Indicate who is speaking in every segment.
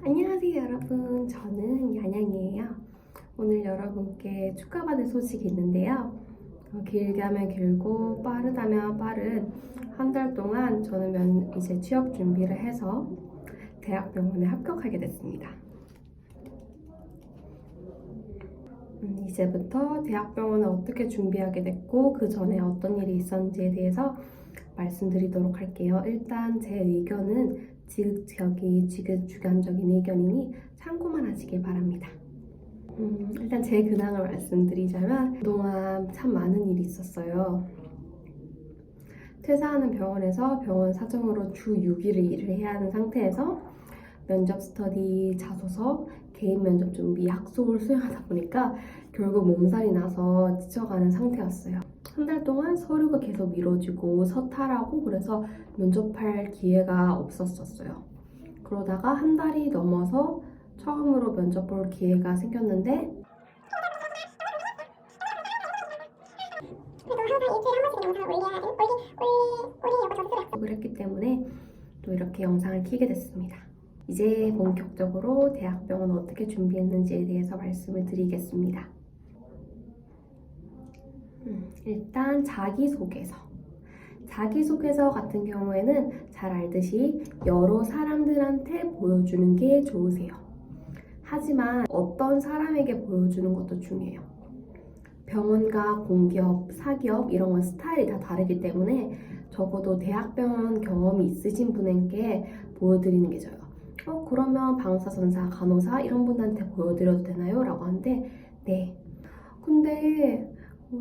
Speaker 1: 안녕하세요 여러분, 저는 얀양이에요. 오늘 여러분께 축하받을 소식이 있는데요. 길게 하면 길고 빠르다면 빠른 한 달 동안 저는 이제 취업 준비를 해서 대학병원에 합격하게 됐습니다. 이제부터 대학병원을 어떻게 준비하게 됐고 그 전에 어떤 일이 있었는지에 대해서 말씀드리도록 할게요. 일단 제 의견은 지극주관적인 의견이니 참고만 하시길 바랍니다. 일단 제 근황을 말씀드리자면 그동안 참 많은 일이 있었어요. 퇴사하는 병원에서 병원 사정으로 주 6일을 일을 해야 하는 상태에서 면접 스터디, 자소서, 개인 면접 준비, 약속을 수행하다 보니까 결국 몸살이 나서 지쳐가는 상태였어요. 한 달 동안 서류가 계속 미뤄지고 서탈하고 그래서 면접할 기회가 없었어요. 그러다가 한 달이 넘어서 처음으로 면접 볼 기회가 생겼는데 그랬기 때문에 또 이렇게 영상을 켜게 됐습니다. 이제 본격적으로 대학병원 어떻게 준비했는지에 대해서 말씀을 드리겠습니다. 일단 자기소개서 같은 경우에는 잘 알듯이 여러 사람들한테 보여주는 게 좋으세요. 하지만 어떤 사람에게 보여주는 것도 중요해요. 병원과 공기업, 사기업 이런 건 스타일이 다 다르기 때문에 적어도 대학병원 경험이 있으신 분에게 보여드리는 게 좋아요. 그러면 방사선사, 간호사 이런 분들한테 보여드려도 되나요? 라고 하는데 네. 근데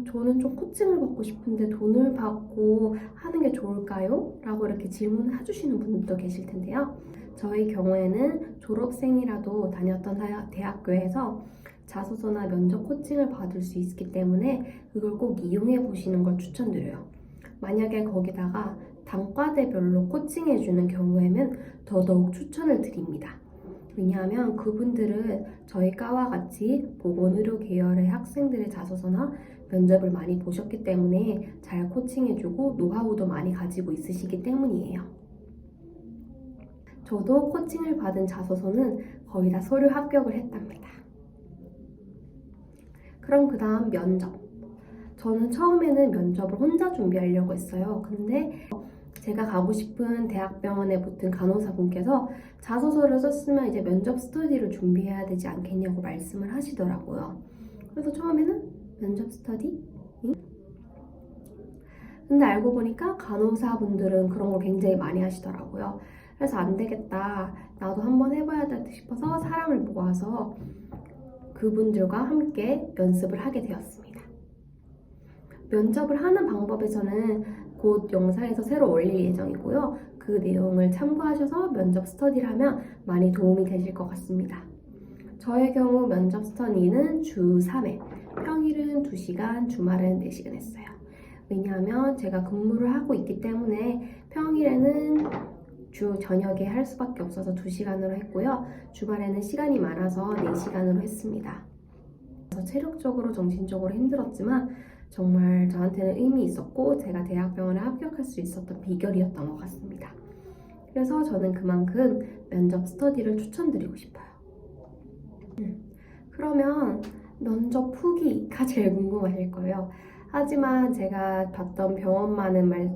Speaker 1: 저는 좀 코칭을 받고 싶은데 돈을 받고 하는 게 좋을까요? 라고 이렇게 질문을 해주시는 분들도 계실 텐데요. 저희 경우에는 졸업생이라도 다녔던 대학교에서 자소서나 면접 코칭을 받을 수 있기 때문에 그걸 꼭 이용해 보시는 걸 추천드려요. 만약에 거기다가 단과대별로 코칭해주는 경우에는 더더욱 추천을 드립니다. 왜냐하면 그분들은 저희 과와 같이 보건의료 계열의 학생들의 자소서나 면접을 많이 보셨기 때문에 잘 코칭해주고 노하우도 많이 가지고 있으시기 때문이에요. 저도 코칭을 받은 자소서는 거의 다 서류 합격을 했답니다. 그럼 그 다음 면접. 저는 처음에는 면접을 혼자 준비하려고 했어요. 근데 제가 가고 싶은 대학병원에 붙은 간호사분께서 자소서를 썼으면 이제 면접 스터디를 준비해야 되지 않겠냐고 말씀을 하시더라고요. 그래서 처음에는 면접 스터디? 근데 알고 보니까 간호사분들은 그런 걸 굉장히 많이 하시더라고요. 그래서 안 되겠다. 나도 한번 해봐야 돼 싶어서 사람을 모아서 그분들과 함께 연습을 하게 되었습니다. 면접을 하는 방법에서는 곧 영상에서 새로 올릴 예정이고요. 그 내용을 참고하셔서 면접 스터디를 하면 많이 도움이 되실 것 같습니다. 저의 경우 면접 스터디는 주 3회, 평일은 2시간, 주말은 4시간 했어요. 왜냐하면 제가 근무를 하고 있기 때문에 평일에는 주 저녁에 할 수밖에 없어서 2시간으로 했고요. 주말에는 시간이 많아서 4시간으로 했습니다. 그래서 체력적으로 정신적으로 힘들었지만 정말 저한테는 의미 있었고 제가 대학병원에 합격할 수 있었던 비결이었던 것 같습니다. 그래서 저는 그만큼 면접 스터디를 추천드리고 싶어요. 그러면 면접 후기가 제일 궁금하실 거예요. 하지만 제가 봤던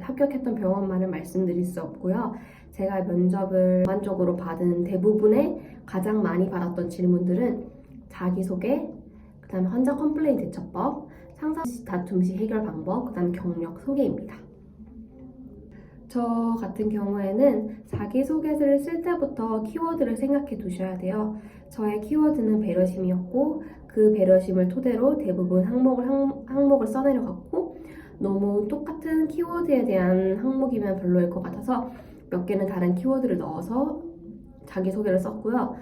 Speaker 1: 합격했던 병원만은 말씀드릴 수 없고요. 제가 면접을 전반적으로 받은 대부분의 가장 많이 받았던 질문들은 자기소개, 그 다음에 환자 컴플레인 대처법, 상사 다툼 시 해결 방법, 그 다음에 경력 소개입니다. 저 같은 경우에는 자기소개서를 쓸 때부터 키워드를 생각해 두셔야 돼요. 저의 키워드는 배려심이었고 그 배려심을 토대로 대부분 항목을 써내려갔고 너무 똑같은 키워드에 대한 항목이면 별로일 것 같아서 몇 개는 다른 키워드를 넣어서 자기소개를 썼고요.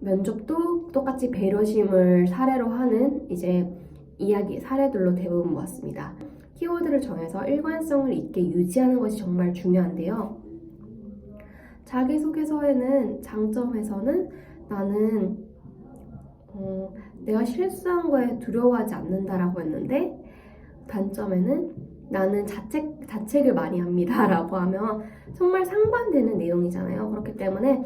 Speaker 1: 면접도 똑같이 배려심을 사례로 하는 이제 이야기, 사례들로 대부분 모았습니다. 키워드를 정해서 일관성을 있게 유지하는 것이 정말 중요한데요. 자기소개서에는 장점에서는 나는 내가 실수한 거에 두려워하지 않는다라고 했는데 단점에는 나는 자책을 많이 합니다 라고 하면 정말 상반되는 내용이잖아요. 그렇기 때문에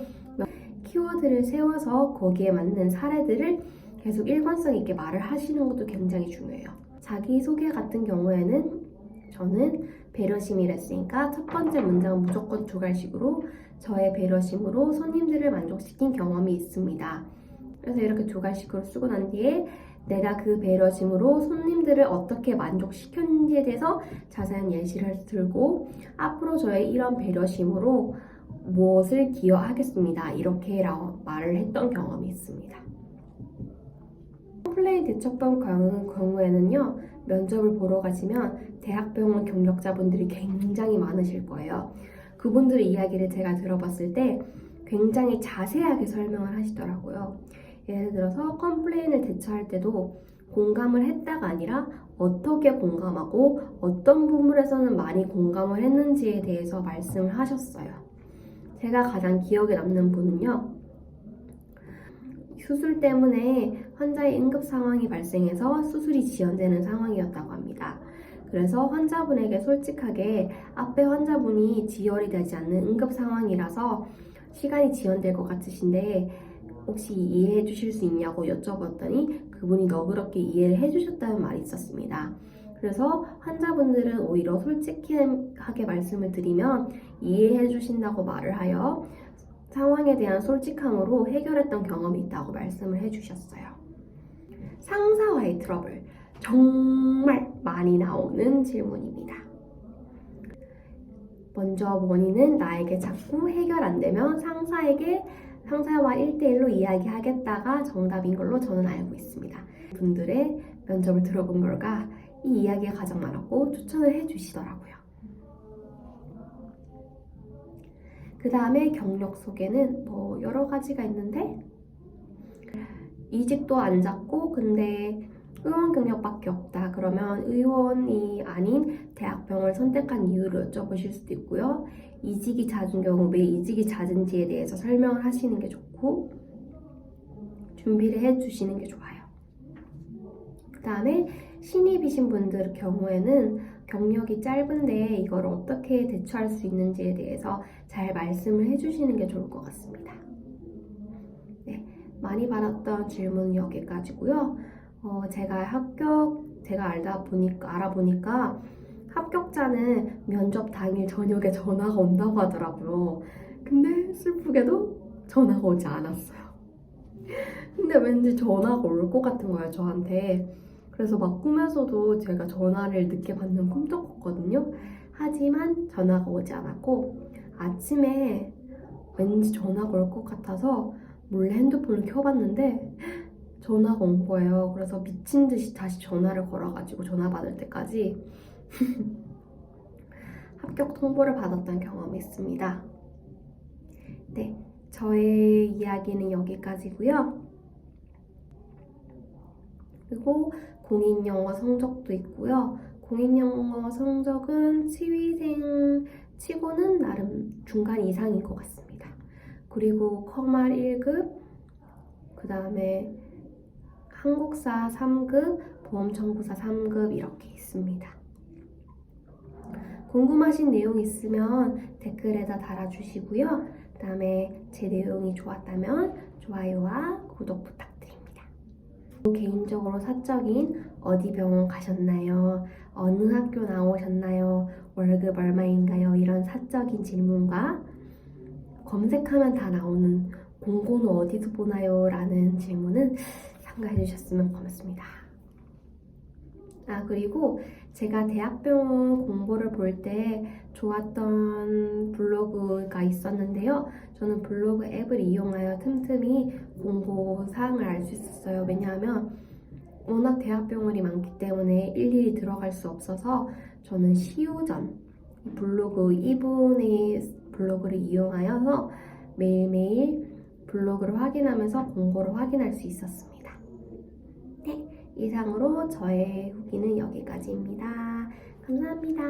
Speaker 1: 키워드를 세워서 거기에 맞는 사례들을 계속 일관성 있게 말을 하시는 것도 굉장히 중요해요. 자기소개 같은 경우에는 저는 배려심이라 했으니까 첫 번째 문장은 무조건 두갈식으로 저의 배려심으로 손님들을 만족시킨 경험이 있습니다. 그래서 이렇게 두갈식으로 쓰고 난 뒤에 내가 그 배려심으로 손님들을 어떻게 만족시켰는지에 대해서 자세한 예시를 들고 앞으로 저의 이런 배려심으로 무엇을 기여하겠습니다. 이렇게 말을 했던 경험이 있습니다. 컴플레인 대처법 경우에는요, 면접을 보러 가시면 대학병원 경력자분들이 굉장히 많으실 거예요. 그분들의 이야기를 제가 들어봤을 때 굉장히 자세하게 설명을 하시더라고요. 예를 들어서 컴플레인을 대처할 때도 공감을 했다가 아니라 어떻게 공감하고 어떤 부분에서는 많이 공감을 했는지에 대해서 말씀을 하셨어요. 제가 가장 기억에 남는 분은요, 수술 때문에 환자의 응급 상황이 발생해서 수술이 지연되는 상황이었다고 합니다. 그래서 환자분에게 솔직하게 앞에 환자분이 지혈이 되지 않는 응급 상황이라서 시간이 지연될 것 같으신데 혹시 이해해 주실 수 있냐고 여쭤봤더니 그분이 너그럽게 이해를 해주셨다는 말이 있었습니다. 그래서 환자분들은 오히려 솔직하게 말씀을 드리면 이해해 주신다고 말을 하여 상황에 대한 솔직함으로 해결했던 경험이 있다고 말씀을 해주셨어요. 상사와의 트러블, 정말 많이 나오는 질문입니다. 먼저 원인은 나에게 자꾸 해결 안 되면 상사와 1대1로 이야기하겠다가 정답인 걸로 저는 알고 있습니다. 분들의 면접을 들어본 결과 이 이야기가 가장 많았고 추천을 해주시더라고요. 그 다음에 경력 소개는 여러 가지가 있는데 이직도 안 잡고 근데 의원 경력밖에 없다. 그러면 의원이 아닌 대학병을 선택한 이유를 여쭤보실 수도 있고요. 이직이 잦은 경우 왜 이직이 잦은지에 대해서 설명을 하시는 게 좋고 준비를 해주시는 게 좋아요. 그 다음에 신입이신 분들 경우에는 경력이 짧은데 이걸 어떻게 대처할 수 있는지에 대해서 잘 말씀을 해주시는 게 좋을 것 같습니다. 네, 많이 받았던 질문은 여기까지고요. 제가 알아보니까 합격자는 면접 당일 저녁에 전화가 온다고 하더라고요. 근데 슬프게도 전화가 오지 않았어요. 근데 왠지 전화가 올 것 같은 거예요, 저한테. 그래서 막 꿈에서도 제가 전화를 늦게 받는 꿈도 꿨거든요. 하지만 전화가 오지 않았고 아침에 왠지 전화가 올 것 같아서 몰래 핸드폰을 켜봤는데 전화가 온 거예요. 그래서 미친 듯이 다시 전화를 걸어가지고 전화 받을 때까지 합격 통보를 받았던 경험이 있습니다. 네, 저의 이야기는 여기까지고요. 그리고 공인영어 성적도 있고요. 공인영어 성적은 치위생 치고는 나름 중간 이상인 것 같습니다. 그리고 컴알 1급, 그 다음에 한국사 3급, 보험청구사 3급 이렇게 있습니다. 궁금하신 내용 있으면 댓글에다 달아주시고요. 그 다음에 제 내용이 좋았다면 좋아요와 구독 부탁드립니다. 개인적으로 사적인 어디 병원 가셨나요? 어느 학교 나오셨나요? 월급 얼마인가요? 이런 사적인 질문과 검색하면 다 나오는 공고는 어디서 보나요? 라는 질문은 참가해 주셨으면 고맙습니다. 그리고 제가 대학병원 공고를 볼 때 좋았던 블로그가 있었는데요. 저는 블로그 앱을 이용하여 틈틈이 공고 사항을 알 수 있었어요. 왜냐하면 워낙 대학병원이 많기 때문에 일일이 들어갈 수 없어서 저는 시우전 블로그 이분의 블로그를 이용하여서 매일매일 블로그를 확인하면서 공고를 확인할 수 있었습니다. 네, 이상으로 저의 후기는 여기까지입니다. 감사합니다.